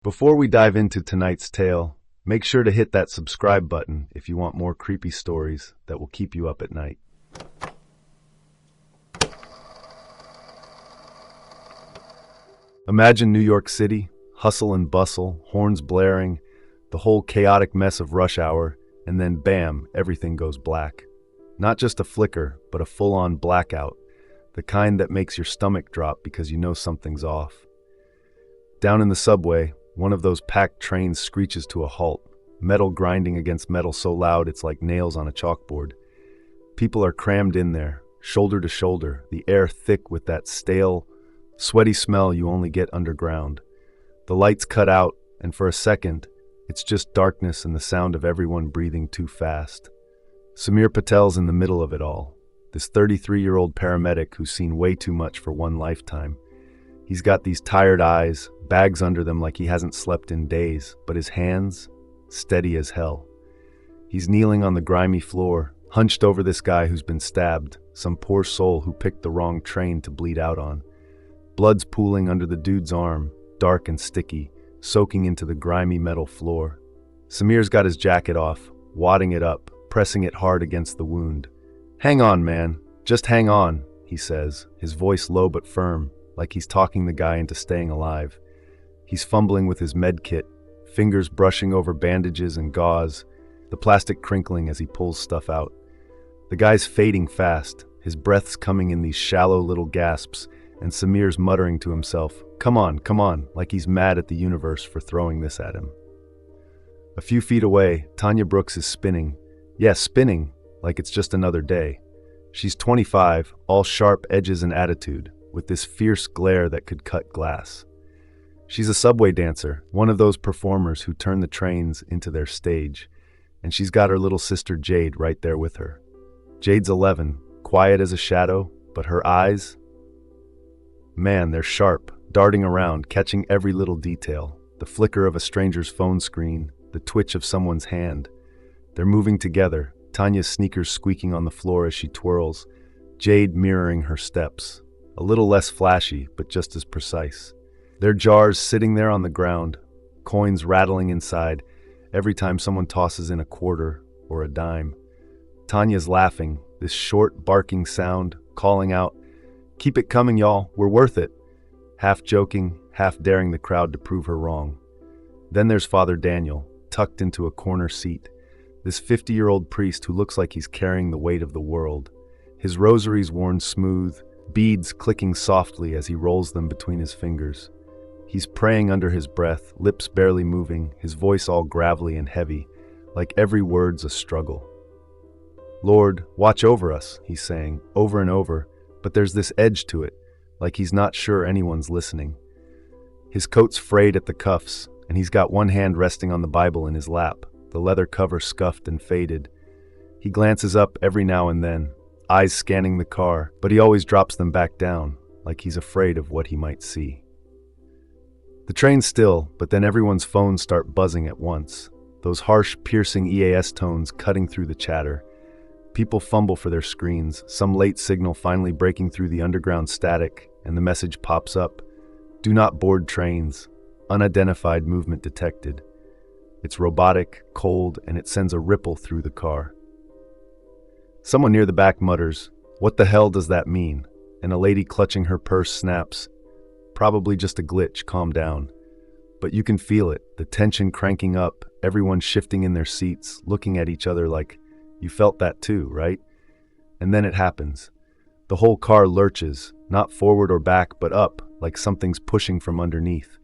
Before we dive into tonight's tale, make sure to hit that subscribe button if you want more creepy stories that will keep you up at night. Imagine New York City, hustle and bustle, horns blaring, the whole chaotic mess of rush hour, and then bam, everything goes black. Not just a flicker, but a full-on blackout, the kind that makes your stomach drop because you know something's off. Down in the subway, one of those packed trains screeches to a halt, metal grinding against metal so loud it's like nails on a chalkboard. People are crammed in there, shoulder to shoulder, the air thick with that stale, sweaty smell you only get underground. The lights cut out, and for a second, it's just darkness and the sound of everyone breathing too fast. Samir Patel's in the middle of it all, this 33-year-old paramedic who's seen way too much for one lifetime. He's got these tired eyes, bags under them like he hasn't slept in days, but his hands, steady as hell. He's kneeling on the grimy floor, hunched over this guy who's been stabbed, some poor soul who picked the wrong train to bleed out on. Blood's pooling under the dude's arm, dark and sticky, soaking into the grimy metal floor. Samir's got his jacket off, wadding it up, pressing it hard against the wound. "Hang on, man. Just hang on," he says, his voice low but firm, like he's talking the guy into staying alive. He's fumbling with his med kit, fingers brushing over bandages and gauze, the plastic crinkling as he pulls stuff out. The guy's fading fast, his breath's coming in these shallow little gasps, and Samir's muttering to himself, come on, like he's mad at the universe for throwing this at him. A few feet away, Tanya Brooks is spinning. Yes, spinning, like it's just another day. She's 25, all sharp edges and attitude, with this fierce glare that could cut glass. She's a subway dancer, one of those performers who turn the trains into their stage, and she's got her little sister Jade right there with her. Jade's 11, quiet as a shadow, but her eyes, man, they're sharp, darting around, catching every little detail, the flicker of a stranger's phone screen, the twitch of someone's hand. They're moving together, Tanya's sneakers squeaking on the floor as she twirls, Jade mirroring her steps. A little less flashy, but just as precise. Their jars sitting there on the ground, coins rattling inside every time someone tosses in a quarter or a dime. Tanya's laughing, this short, barking sound, calling out, "Keep it coming, y'all, we're worth it," half joking, half daring the crowd to prove her wrong. Then there's Father Daniel, tucked into a corner seat, this 50-year-old priest who looks like he's carrying the weight of the world. His rosary's worn smooth, beads clicking softly as he rolls them between his fingers. He's praying under his breath, lips barely moving, his voice all gravelly and heavy, like every word's a struggle. "Lord, watch over us," he's saying, over and over, but there's this edge to it, like he's not sure anyone's listening. His coat's frayed at the cuffs, and he's got one hand resting on the Bible in his lap, the leather cover scuffed and faded. He glances up every now and then, eyes scanning the car, but he always drops them back down, like he's afraid of what he might see. The train's still, but then everyone's phones start buzzing at once, those harsh, piercing EAS tones cutting through the chatter. People fumble for their screens, some late signal finally breaking through the underground static, and the message pops up, "Do not board trains, unidentified movement detected." It's robotic, cold, and it sends a ripple through the car. Someone near the back mutters, "What the hell does that mean?" And a lady clutching her purse snaps, "Probably just a glitch, calm down." But you can feel it, the tension cranking up, everyone shifting in their seats, looking at each other like, "You felt that too, right?" And then it happens. The whole car lurches, not forward or back, but up, like something's pushing from underneath.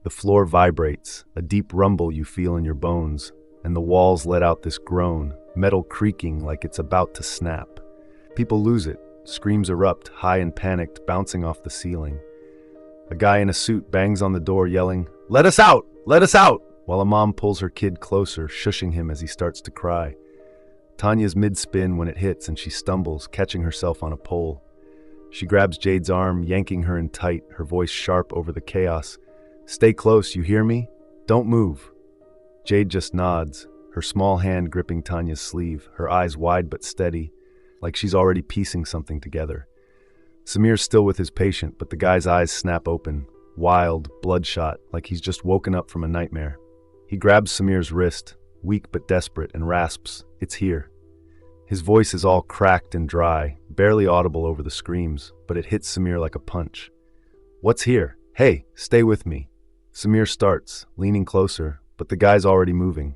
The floor vibrates, a deep rumble you feel in your bones, and the walls let out this groan, metal creaking like it's about to snap. People lose it, screams erupt, high and panicked, bouncing off the ceiling. A guy in a suit bangs on the door yelling, "Let us out! Let us out!" while a mom pulls her kid closer, shushing him as he starts to cry. Tanya's mid-spin when it hits and she stumbles, catching herself on a pole. She grabs Jade's arm, yanking her in tight, her voice sharp over the chaos. "Stay close, you hear me? Don't move." Jade just nods, her small hand gripping Tanya's sleeve, her eyes wide but steady, like she's already piecing something together. Samir's still with his patient, but the guy's eyes snap open, wild, bloodshot, like he's just woken up from a nightmare. He grabs Samir's wrist, weak but desperate, and rasps, "It's here." His voice is all cracked and dry, barely audible over the screams, but it hits Samir like a punch. "What's here? Hey, stay with me." Samir starts, leaning closer, but the guy's already moving.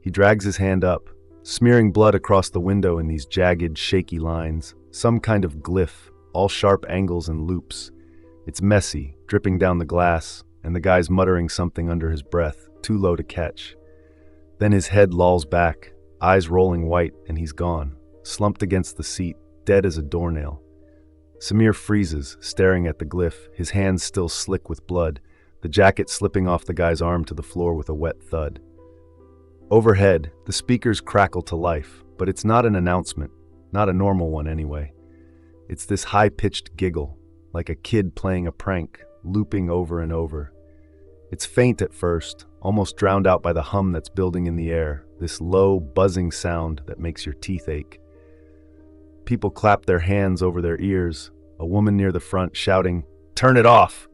He drags his hand up, smearing blood across the window in these jagged, shaky lines, some kind of glyph, all sharp angles and loops. It's messy, dripping down the glass, and the guy's muttering something under his breath, too low to catch. Then his head lolls back, eyes rolling white, and he's gone, slumped against the seat, dead as a doornail. Samir freezes, staring at the glyph, his hands still slick with blood, the jacket slipping off the guy's arm to the floor with a wet thud. Overhead, the speakers crackle to life, but it's not an announcement, not a normal one anyway. It's this high-pitched giggle, like a kid playing a prank, looping over and over. It's faint at first, almost drowned out by the hum that's building in the air, this low, buzzing sound that makes your teeth ache. People clap their hands over their ears, a woman near the front shouting, "Turn it off!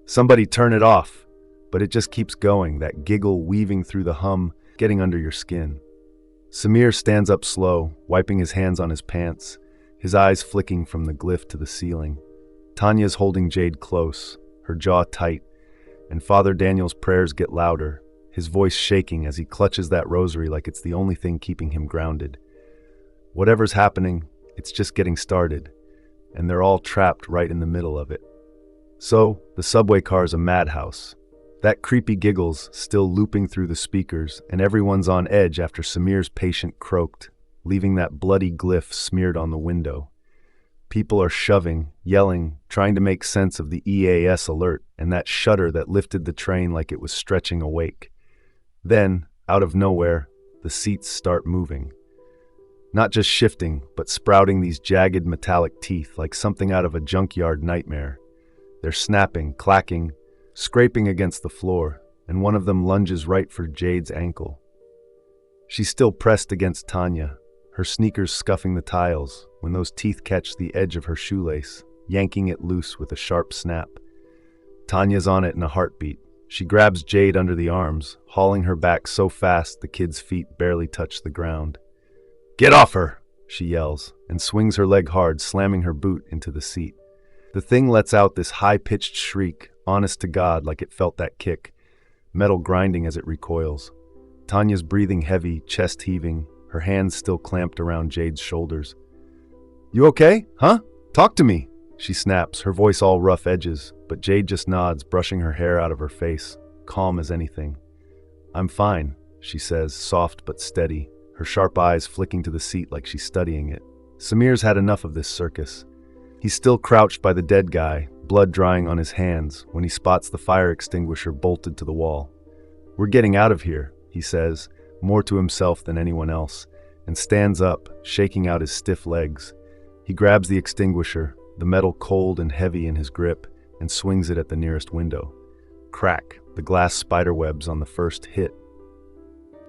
Somebody turn it off!" But it just keeps going, that giggle weaving through the hum, getting under your skin. Samir stands up slow, wiping his hands on his pants, his eyes flicking from the glyph to the ceiling. Tanya's holding Jade close, her jaw tight, and Father Daniel's prayers get louder, his voice shaking as he clutches that rosary like it's the only thing keeping him grounded. Whatever's happening, it's just getting started, and they're all trapped right in the middle of it. So, the subway car's a madhouse. That creepy giggle's still looping through the speakers, and everyone's on edge after Samir's patient croaked, leaving that bloody glyph smeared on the window. People are shoving, yelling, trying to make sense of the EAS alert and that shudder that lifted the train like it was stretching awake. Then, out of nowhere, the seats start moving. Not just shifting, but sprouting these jagged metallic teeth like something out of a junkyard nightmare. They're snapping, clacking, scraping against the floor, and one of them lunges right for Jade's ankle. She's still pressed against Tanya, her sneakers scuffing the tiles, when those teeth catch the edge of her shoelace, yanking it loose with a sharp snap. Tanya's on it in a heartbeat. She grabs Jade under the arms, hauling her back so fast the kid's feet barely touch the ground. "Get off her!" she yells, and swings her leg hard, slamming her boot into the seat. The thing lets out this high-pitched shriek, honest to God, like it felt that kick, metal grinding as it recoils. Tanya's breathing heavy, chest heaving, her hands still clamped around Jade's shoulders. "You okay? Huh? Talk to me!" she snaps, her voice all rough edges, but Jade just nods, brushing her hair out of her face, calm as anything. "I'm fine," she says, soft but steady, her sharp eyes flicking to the seat like she's studying it. Samir's had enough of this circus. He's still crouched by the dead guy, blood drying on his hands, when he spots the fire extinguisher bolted to the wall. "We're getting out of here," he says, more to himself than anyone else, and stands up, shaking out his stiff legs. He grabs the extinguisher, the metal cold and heavy in his grip, and swings it at the nearest window. Crack, the glass spiderwebs on the first hit.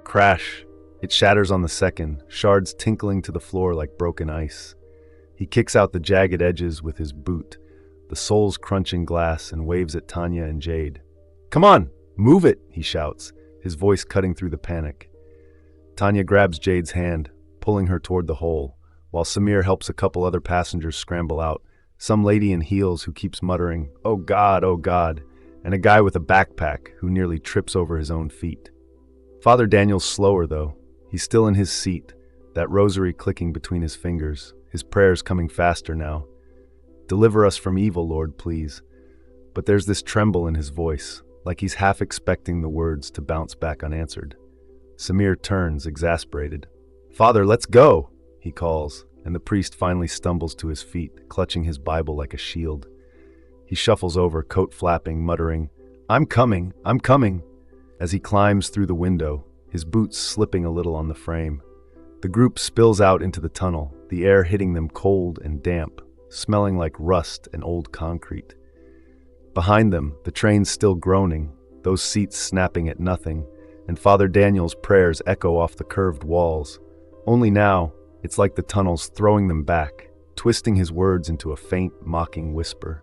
Crash, it shatters on the second, shards tinkling to the floor like broken ice. He kicks out the jagged edges with his boot, the soles crunching glass, and waves at Tanya and Jade. "Come on, move it," he shouts, his voice cutting through the panic. Tanya grabs Jade's hand, pulling her toward the hole, while Samir helps a couple other passengers scramble out, some lady in heels who keeps muttering, oh God," and a guy with a backpack who nearly trips over his own feet. Father Daniel's slower, though. He's still in his seat, that rosary clicking between his fingers, his prayers coming faster now. "Deliver us from evil, Lord, please." But there's this tremble in his voice, like he's half expecting the words to bounce back unanswered. Samir turns, exasperated. "Father, let's go," he calls, and the priest finally stumbles to his feet, clutching his Bible like a shield. He shuffles over, coat flapping, muttering, I'm coming," as he climbs through the window, his boots slipping a little on the frame. The group spills out into the tunnel, the air hitting them cold and damp, smelling like rust and old concrete. Behind them, the train's still groaning, those seats snapping at nothing, and Father Daniel's prayers echo off the curved walls. Only now, it's like the tunnel's throwing them back, twisting his words into a faint, mocking whisper.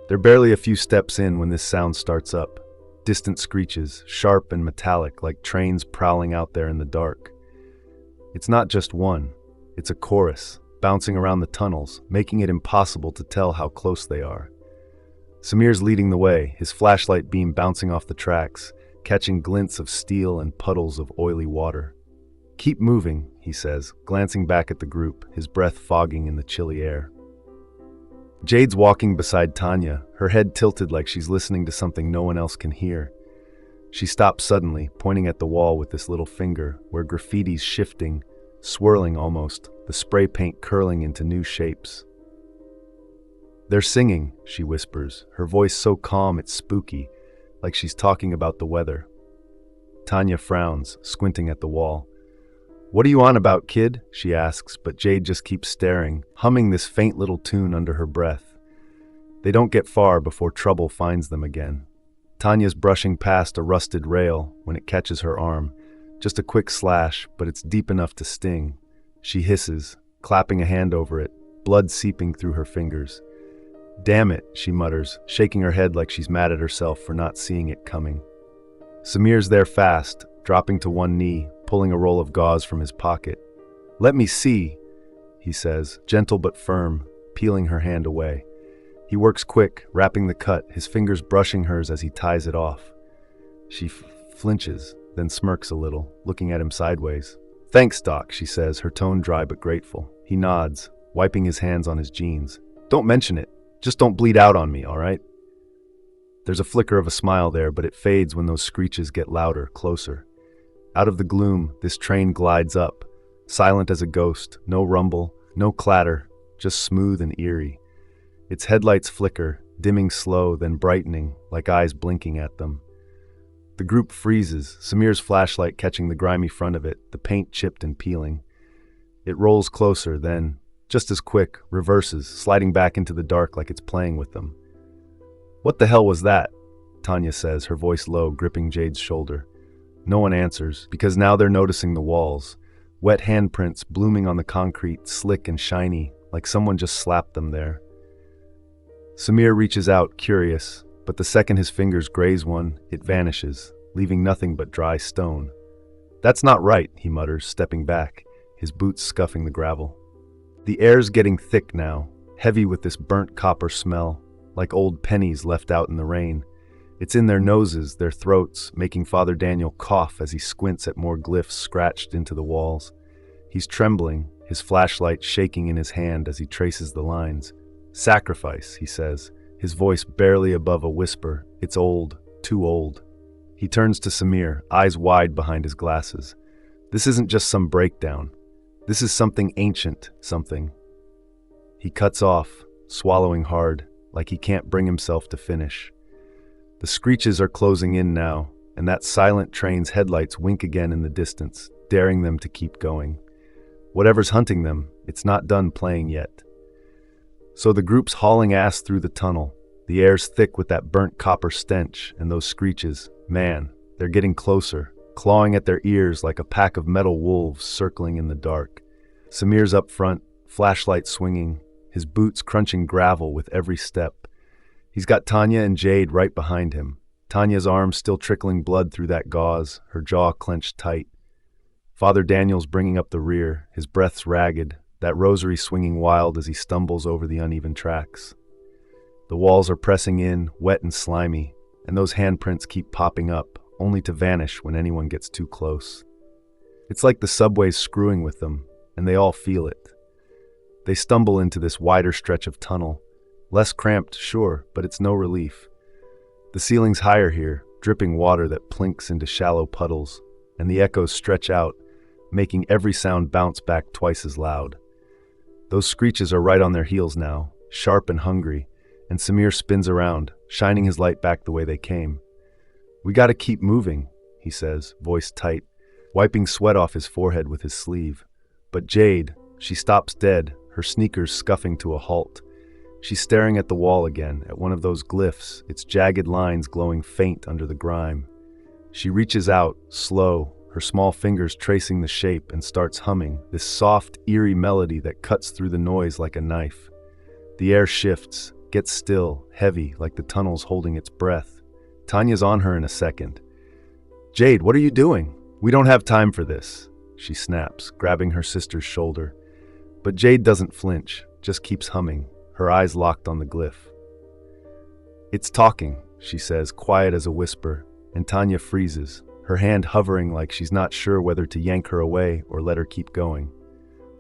They're barely a few steps in when this sound starts up. Distant screeches, sharp and metallic like trains prowling out there in the dark. It's not just one, it's a chorus, bouncing around the tunnels, making it impossible to tell how close they are. Samir's leading the way, his flashlight beam bouncing off the tracks, catching glints of steel and puddles of oily water. "Keep moving," he says, glancing back at the group, his breath fogging in the chilly air. Jade's walking beside Tanya, her head tilted like she's listening to something no one else can hear. She stops suddenly, pointing at the wall with this little finger, where graffiti's shifting, swirling almost, the spray paint curling into new shapes. "They're singing," she whispers, her voice so calm it's spooky, like she's talking about the weather. Tanya frowns, squinting at the wall. "What are you on about, kid?" she asks, but Jade just keeps staring, humming this faint little tune under her breath. They don't get far before trouble finds them again. Tanya's brushing past a rusted rail when it catches her arm. Just a quick slash, but it's deep enough to sting. She hisses, clapping a hand over it, blood seeping through her fingers. "Damn it," she mutters, shaking her head like she's mad at herself for not seeing it coming. Samir's there fast, dropping to one knee, pulling a roll of gauze from his pocket. "Let me see," he says, gentle but firm, peeling her hand away. He works quick, wrapping the cut, his fingers brushing hers as he ties it off. She flinches, then smirks a little, looking at him sideways. "Thanks, Doc," she says, her tone dry but grateful. He nods, wiping his hands on his jeans. "Don't mention it. Just don't bleed out on me, all right?" There's a flicker of a smile there, but it fades when those screeches get louder, closer. Out of the gloom, this train glides up, silent as a ghost, no rumble, no clatter, just smooth and eerie. Its headlights flicker, dimming slow, then brightening, like eyes blinking at them. The group freezes, Samir's flashlight catching the grimy front of it, the paint chipped and peeling. It rolls closer, then, just as quick, reverses, sliding back into the dark like it's playing with them. "What the hell was that?" Tanya says, her voice low, gripping Jade's shoulder. No one answers, because now they're noticing the walls. Wet handprints blooming on the concrete, slick and shiny, like someone just slapped them there. Samir reaches out, curious, but the second his fingers graze one, it vanishes, leaving nothing but dry stone. "That's not right," he mutters, stepping back, his boots scuffing the gravel. The air's getting thick now, heavy with this burnt copper smell, like old pennies left out in the rain. It's in their noses, their throats, making Father Daniel cough as he squints at more glyphs scratched into the walls. He's trembling, his flashlight shaking in his hand as he traces the lines. "Sacrifice," he says, his voice barely above a whisper. "It's old, too old." He turns to Samir, eyes wide behind his glasses. "This isn't just some breakdown. This is something ancient, something." He cuts off, swallowing hard, like he can't bring himself to finish. The screeches are closing in now, and that silent train's headlights wink again in the distance, daring them to keep going. Whatever's hunting them, it's not done playing yet. So the group's hauling ass through the tunnel. The air's thick with that burnt copper stench, and those screeches, man, they're getting closer, clawing at their ears like a pack of metal wolves circling in the dark. Samir's up front, flashlight swinging, his boots crunching gravel with every step. He's got Tanya and Jade right behind him, Tanya's arm still trickling blood through that gauze, her jaw clenched tight. Father Daniel's bringing up the rear, his breath's ragged, that rosary swinging wild as he stumbles over the uneven tracks. The walls are pressing in, wet and slimy, and those handprints keep popping up, only to vanish when anyone gets too close. It's like the subway's screwing with them, and they all feel it. They stumble into this wider stretch of tunnel. Less cramped, sure, but it's no relief. The ceiling's higher here, dripping water that plinks into shallow puddles, and the echoes stretch out, making every sound bounce back twice as loud. Those screeches are right on their heels now, sharp and hungry, and Samir spins around, shining his light back the way they came. "We gotta keep moving," he says, voice tight, wiping sweat off his forehead with his sleeve. But Jade, she stops dead, her sneakers scuffing to a halt. She's staring at the wall again, at one of those glyphs, its jagged lines glowing faint under the grime. She reaches out, slow, her small fingers tracing the shape, and starts humming, this soft, eerie melody that cuts through the noise like a knife. The air shifts, gets still, heavy, like the tunnel's holding its breath. Tanya's on her in a second. "Jade, what are you doing? We don't have time for this," she snaps, grabbing her sister's shoulder. But Jade doesn't flinch, just keeps humming, her eyes locked on the glyph. "It's talking," she says, quiet as a whisper, and Tanya freezes, her hand hovering like she's not sure whether to yank her away or let her keep going.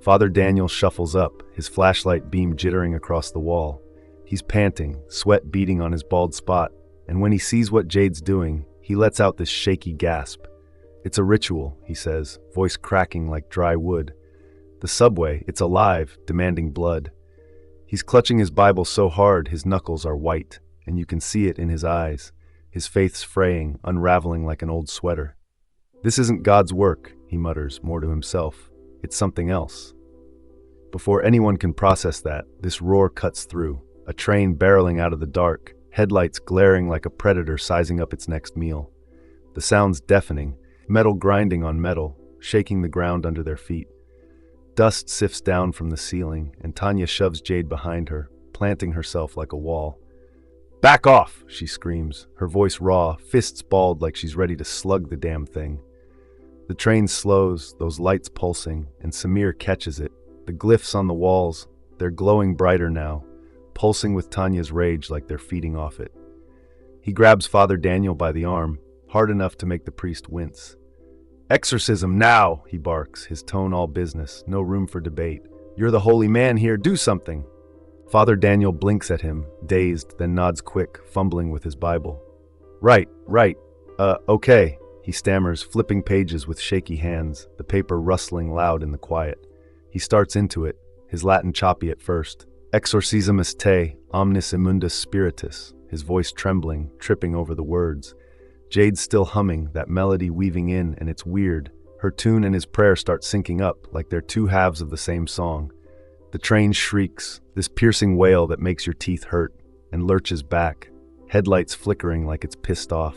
Father Daniel shuffles up, his flashlight beam jittering across the wall. He's panting, sweat beading on his bald spot, and when he sees what Jade's doing, he lets out this shaky gasp. "It's a ritual," he says, voice cracking like dry wood. "The subway, it's alive, demanding blood." He's clutching his Bible so hard his knuckles are white, and you can see it in his eyes. His faith's fraying, unraveling like an old sweater. "This isn't God's work," he mutters, more to himself. "It's something else." Before anyone can process that, this roar cuts through, a train barreling out of the dark, headlights glaring like a predator sizing up its next meal. The sound's deafening, metal grinding on metal, shaking the ground under their feet. Dust sifts down from the ceiling, and Tanya shoves Jade behind her, planting herself like a wall. "Back off!" she screams, her voice raw, fists balled like she's ready to slug the damn thing. The train slows, those lights pulsing, and Samir catches it. The glyphs on the walls, they're glowing brighter now, pulsing with Tanya's rage like they're feeding off it. He grabs Father Daniel by the arm, hard enough to make the priest wince. "Exorcism now!" he barks, his tone all business, no room for debate. "You're the holy man here, do something!" Father Daniel blinks at him, dazed, then nods quick, fumbling with his Bible. Right, okay," he stammers, flipping pages with shaky hands, the paper rustling loud in the quiet. He starts into it, his Latin choppy at first. "Exorcismus te, omnis immundus spiritus," his voice trembling, tripping over the words. Jade's still humming, that melody weaving in, and it's weird. Her tune and his prayer start syncing up, like they're two halves of the same song. The train shrieks, this piercing wail that makes your teeth hurt, and lurches back, headlights flickering like it's pissed off.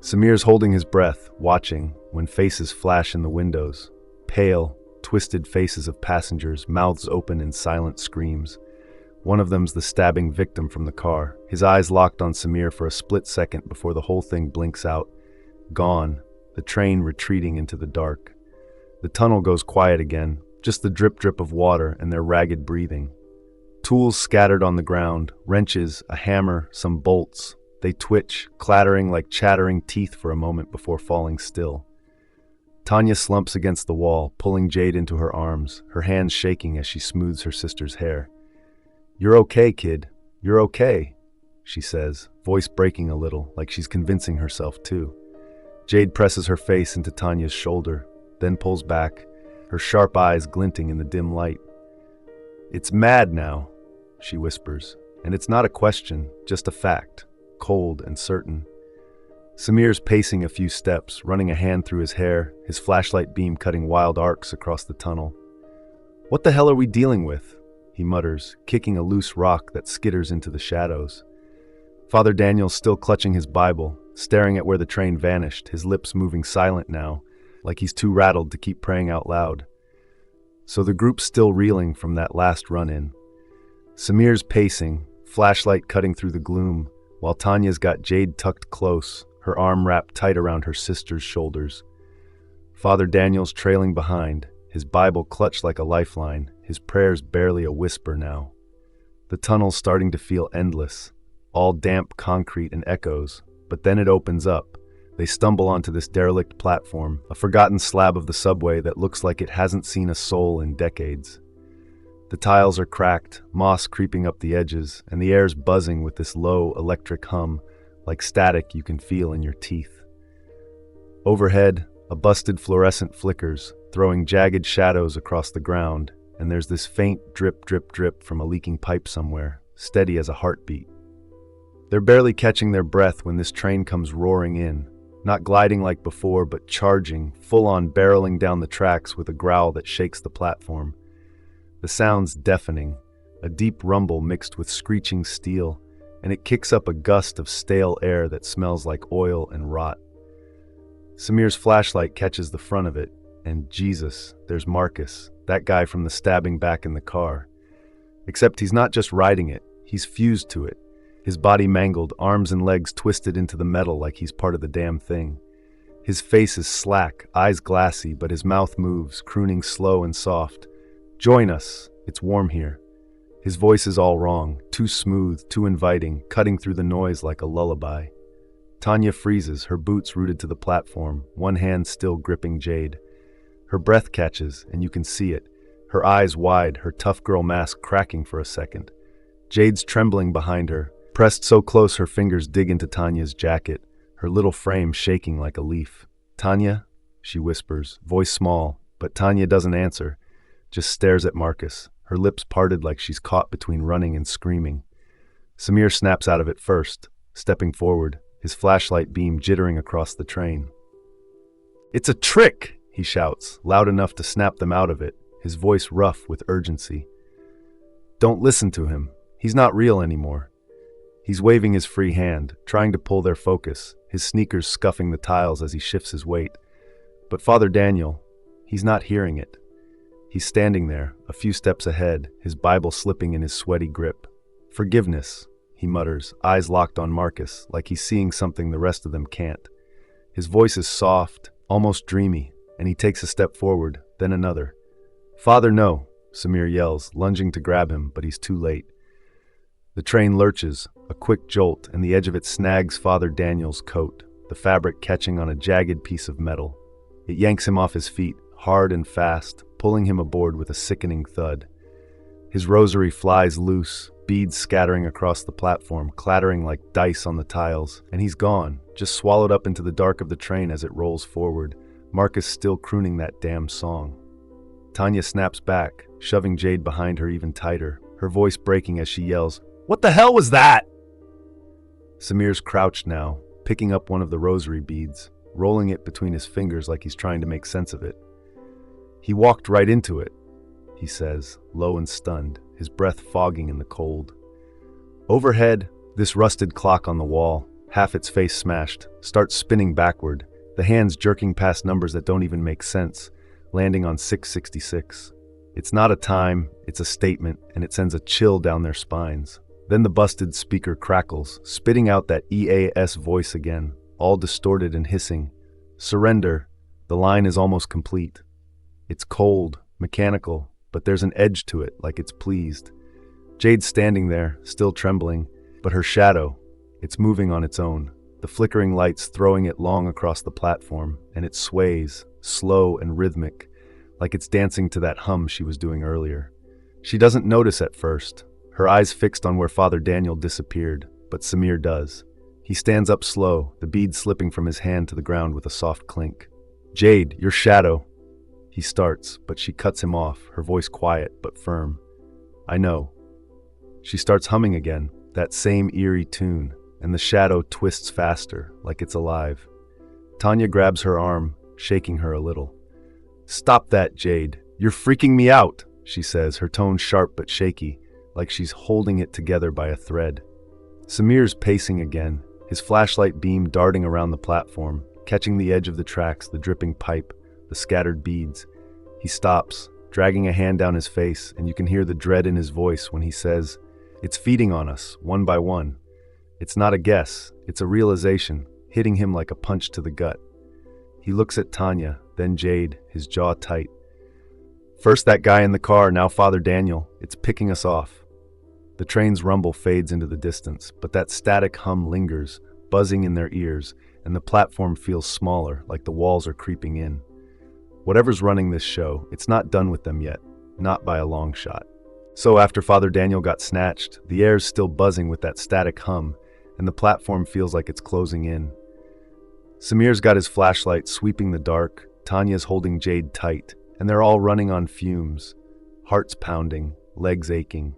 Samir's holding his breath, watching, when faces flash in the windows. Pale, twisted faces of passengers, mouths open in silent screams. One of them's the stabbing victim from the car, his eyes locked on Samir for a split second before the whole thing blinks out. Gone, the train retreating into the dark. The tunnel goes quiet again, just the drip-drip of water and their ragged breathing. Tools scattered on the ground, wrenches, a hammer, some bolts. They twitch, clattering like chattering teeth for a moment before falling still. Tanya slumps against the wall, pulling Jade into her arms, her hands shaking as she smooths her sister's hair. "You're okay, kid. You're okay," she says, voice breaking a little, like she's convincing herself too. Jade presses her face into Tanya's shoulder, then pulls back, her sharp eyes glinting in the dim light. "It's mad now," she whispers, "and it's not a question, just a fact, cold and certain." Samir's pacing a few steps, running a hand through his hair, his flashlight beam cutting wild arcs across the tunnel. "What the hell are we dealing with?" he mutters, kicking a loose rock that skitters into the shadows. Father Daniel's still clutching his Bible, staring at where the train vanished, his lips moving silent now, like he's too rattled to keep praying out loud. So the group's still reeling from that last run-in. Samir's pacing, flashlight cutting through the gloom, while Tanya's got Jade tucked close, her arm wrapped tight around her sister's shoulders. Father Daniel's trailing behind, his Bible clutched like a lifeline, his prayers barely a whisper now. The tunnel's starting to feel endless, all damp concrete and echoes, but then it opens up. They stumble onto this derelict platform, a forgotten slab of the subway that looks like it hasn't seen a soul in decades. The tiles are cracked, moss creeping up the edges, and the air's buzzing with this low electric hum, like static you can feel in your teeth. Overhead, a busted fluorescent flickers, throwing jagged shadows across the ground, and there's this faint drip, drip, drip from a leaking pipe somewhere, steady as a heartbeat. They're barely catching their breath when this train comes roaring in, not gliding like before, but charging, full-on barreling down the tracks with a growl that shakes the platform. The sound's deafening, a deep rumble mixed with screeching steel, and it kicks up a gust of stale air that smells like oil and rot. Samir's flashlight catches the front of it, and Jesus, there's Marcus, that guy from the stabbing back in the car. Except he's not just riding it, He's fused to it. His body mangled, arms and legs twisted into the metal like he's part of the damn thing. His face is slack, eyes glassy, but his mouth moves, crooning slow and soft. "Join us. It's warm here." His voice is all wrong, too smooth, too inviting, cutting through the noise like a lullaby. Tanya freezes, her boots rooted to the platform, one hand still gripping Jade. Her breath catches, and you can see it. Her eyes wide, her tough girl mask cracking for a second. Jade's trembling behind her, pressed so close her fingers dig into Tanya's jacket, her little frame shaking like a leaf. "Tanya?" she whispers, voice small, but Tanya doesn't answer, just stares at Marcus, her lips parted like she's caught between running and screaming. Samir snaps out of it first, stepping forward, his flashlight beam jittering across the train. "It's a trick!" he shouts, loud enough to snap them out of it, his voice rough with urgency. Don't listen to him. He's not real anymore. He's waving his free hand, trying to pull their focus, his sneakers scuffing the tiles as he shifts his weight. But Father Daniel, he's not hearing it. He's standing there, a few steps ahead, his Bible slipping in his sweaty grip. "Forgiveness," he mutters, eyes locked on Marcus, like he's seeing something the rest of them can't. His voice is soft, almost dreamy, and he takes a step forward, then another. "Father, no," Samir yells, lunging to grab him, but he's too late. The train lurches, a quick jolt, and the edge of it snags Father Daniel's coat, the fabric catching on a jagged piece of metal. It yanks him off his feet, hard and fast, pulling him aboard with a sickening thud. His rosary flies loose, beads scattering across the platform, clattering like dice on the tiles, and he's gone, just swallowed up into the dark of the train as it rolls forward, Marcus still crooning that damn song. Tanya snaps back, shoving Jade behind her even tighter, her voice breaking as she yells, "What the hell was that?" Samir's crouched now, picking up one of the rosary beads, rolling it between his fingers like he's trying to make sense of it. "He walked right into it," he says, low and stunned, his breath fogging in the cold. Overhead, this rusted clock on the wall, half its face smashed, starts spinning backward, the hands jerking past numbers that don't even make sense, landing on 666. It's not a time, it's a statement, and it sends a chill down their spines. Then the busted speaker crackles, spitting out that EAS voice again, all distorted and hissing. "Surrender." The line is almost complete. It's cold, mechanical, but there's an edge to it, like it's pleased. Jade's standing there, still trembling, but her shadow, it's moving on its own, the flickering lights throwing it long across the platform, and it sways, slow and rhythmic, like it's dancing to that hum she was doing earlier. She doesn't notice at first, her eyes fixed on where Father Daniel disappeared, but Samir does. He stands up slow, the bead slipping from his hand to the ground with a soft clink. "Jade, your shadow." He starts, but she cuts him off, her voice quiet but firm. "I know." She starts humming again, that same eerie tune, and the shadow twists faster, like it's alive. Tanya grabs her arm, shaking her a little. "Stop that, Jade. You're freaking me out," she says, her tone sharp but shaky, like she's holding it together by a thread. Samir's pacing again, his flashlight beam darting around the platform, catching the edge of the tracks, the dripping pipe, the scattered beads. He stops, dragging a hand down his face, and you can hear the dread in his voice when he says, "It's feeding on us, one by one." It's not a guess, it's a realization, hitting him like a punch to the gut. He looks at Tanya, then Jade, his jaw tight. "First that guy in the car, now Father Daniel. It's picking us off." The train's rumble fades into the distance, but that static hum lingers, buzzing in their ears, and the platform feels smaller, like the walls are creeping in. Whatever's running this show, it's not done with them yet, not by a long shot. So after Father Daniel got snatched, the air's still buzzing with that static hum, and the platform feels like it's closing in. Samir's got his flashlight sweeping the dark, Tanya's holding Jade tight, and they're all running on fumes, hearts pounding, legs aching.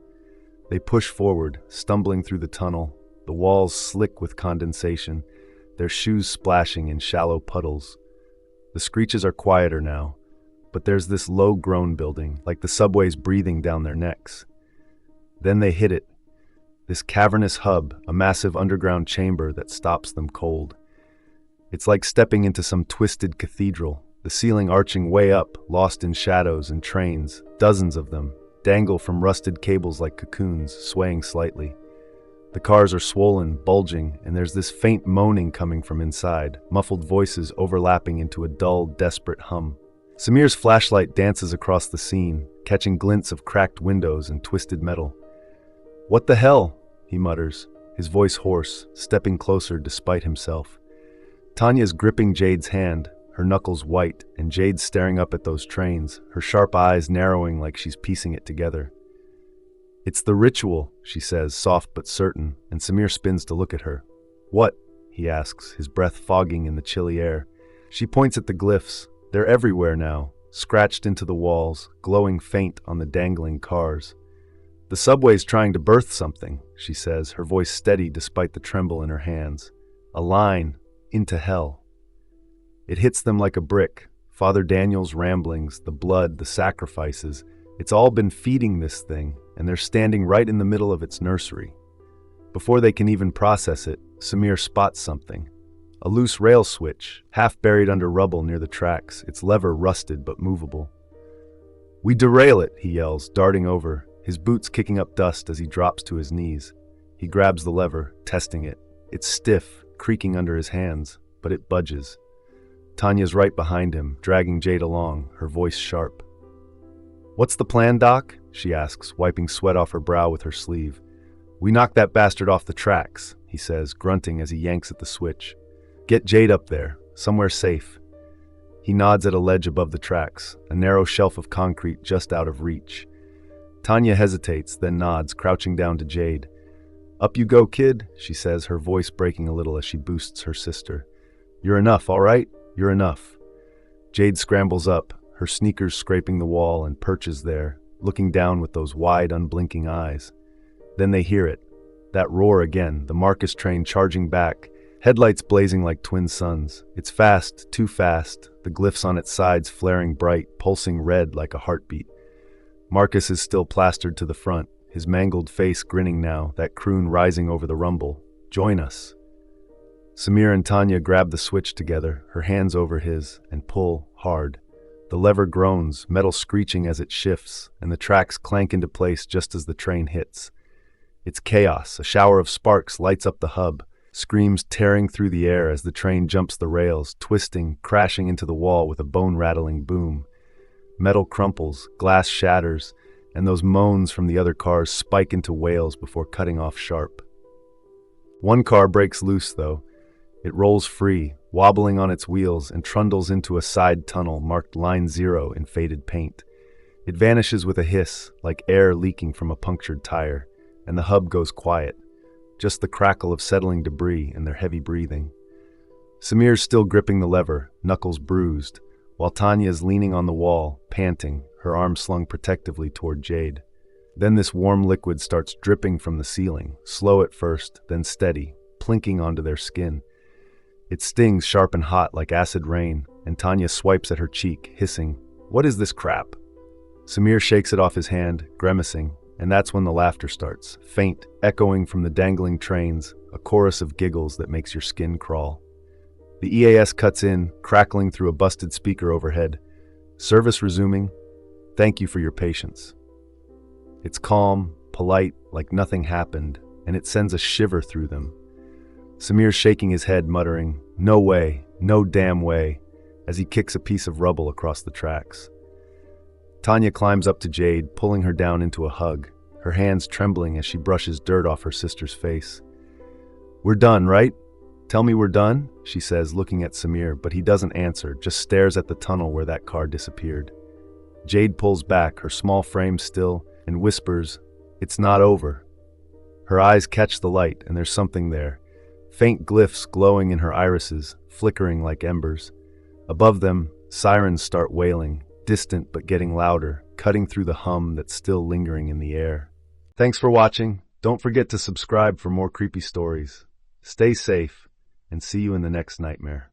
They push forward, stumbling through the tunnel, the walls slick with condensation, their shoes splashing in shallow puddles. The screeches are quieter now, but there's this low groan building, like the subway's breathing down their necks. Then they hit it, this cavernous hub, a massive underground chamber that stops them cold. It's like stepping into some twisted cathedral, the ceiling arching way up, lost in shadows and trains, dozens of them, dangle from rusted cables like cocoons, swaying slightly. The cars are swollen, bulging, and there's this faint moaning coming from inside, muffled voices overlapping into a dull, desperate hum. Samir's flashlight dances across the scene, catching glints of cracked windows and twisted metal. "What the hell?" he mutters, his voice hoarse, stepping closer despite himself. Tanya's gripping Jade's hand, her knuckles white, and Jade's staring up at those trains, her sharp eyes narrowing like she's piecing it together. "It's the ritual," she says, soft but certain, and Samir spins to look at her. "What?" he asks, his breath fogging in the chilly air. She points at the glyphs. They're everywhere now, scratched into the walls, glowing faint on the dangling cars. "The subway's trying to birth something," she says, her voice steady despite the tremble in her hands. "A line into hell." It hits them like a brick. Father Daniel's ramblings, the blood, the sacrifices, it's all been feeding this thing, and they're standing right in the middle of its nursery. Before they can even process it, Samir spots something. A loose rail switch, half buried under rubble near the tracks, its lever rusted but movable. "We derail it," he yells, darting over, his boots kicking up dust as he drops to his knees. He grabs the lever, testing it. It's stiff, creaking under his hands, but it budges. Tanya's right behind him, dragging Jade along, her voice sharp. "What's the plan, Doc?" she asks, wiping sweat off her brow with her sleeve. "We knock that bastard off the tracks," he says, grunting as he yanks at the switch. "Get Jade up there, somewhere safe." He nods at a ledge above the tracks, a narrow shelf of concrete just out of reach. Tanya hesitates, then nods, crouching down to Jade. "Up you go, kid," she says, her voice breaking a little as she boosts her sister. "You're enough, all right? You're enough." Jade scrambles up, her sneakers scraping the wall, and perches there, looking down with those wide, unblinking eyes. Then they hear it. That roar again, the Marcus train charging back, headlights blazing like twin suns. It's fast, too fast, the glyphs on its sides flaring bright, pulsing red like a heartbeat. Marcus is still plastered to the front, his mangled face grinning now, that croon rising over the rumble. "Join us." Samir and Tanya grab the switch together, her hands over his, and pull hard. The lever groans, metal screeching as it shifts, and the tracks clank into place just as the train hits. It's chaos. A shower of sparks lights up the hub, screams tearing through the air as the train jumps the rails, twisting, crashing into the wall with a bone-rattling boom. Metal crumples, glass shatters, and those moans from the other cars spike into wails before cutting off sharp. One car breaks loose, though. It rolls free, wobbling on its wheels, and trundles into a side tunnel marked Line 0 in faded paint. It vanishes with a hiss, like air leaking from a punctured tire, and the hub goes quiet, just the crackle of settling debris and their heavy breathing. Samir's still gripping the lever, knuckles bruised, while Tanya is leaning on the wall, panting, her arm slung protectively toward Jade. Then this warm liquid starts dripping from the ceiling, slow at first, then steady, plinking onto their skin. It stings sharp and hot like acid rain, and Tanya swipes at her cheek, hissing, "What is this crap?" Samir shakes it off his hand, grimacing, and that's when the laughter starts, faint, echoing from the dangling trains, a chorus of giggles that makes your skin crawl. The EAS cuts in, crackling through a busted speaker overhead. "Service resuming. Thank you for your patience." It's calm, polite, like nothing happened, and it sends a shiver through them. Samir's shaking his head, muttering, "No way, no damn way," as he kicks a piece of rubble across the tracks. Tanya climbs up to Jade, pulling her down into a hug, her hands trembling as she brushes dirt off her sister's face. "We're done, right? Tell me we're done," she says, looking at Samir, but he doesn't answer, just stares at the tunnel where that car disappeared. Jade pulls back, her small frame still, and whispers, "It's not over." Her eyes catch the light, and there's something there. Faint glyphs glowing in her irises, flickering like embers. Above them, sirens start wailing, distant but getting louder, cutting through the hum that's still lingering in the air. Thanks for watching. Don't forget to subscribe for more creepy stories. Stay safe, and see you in the next nightmare.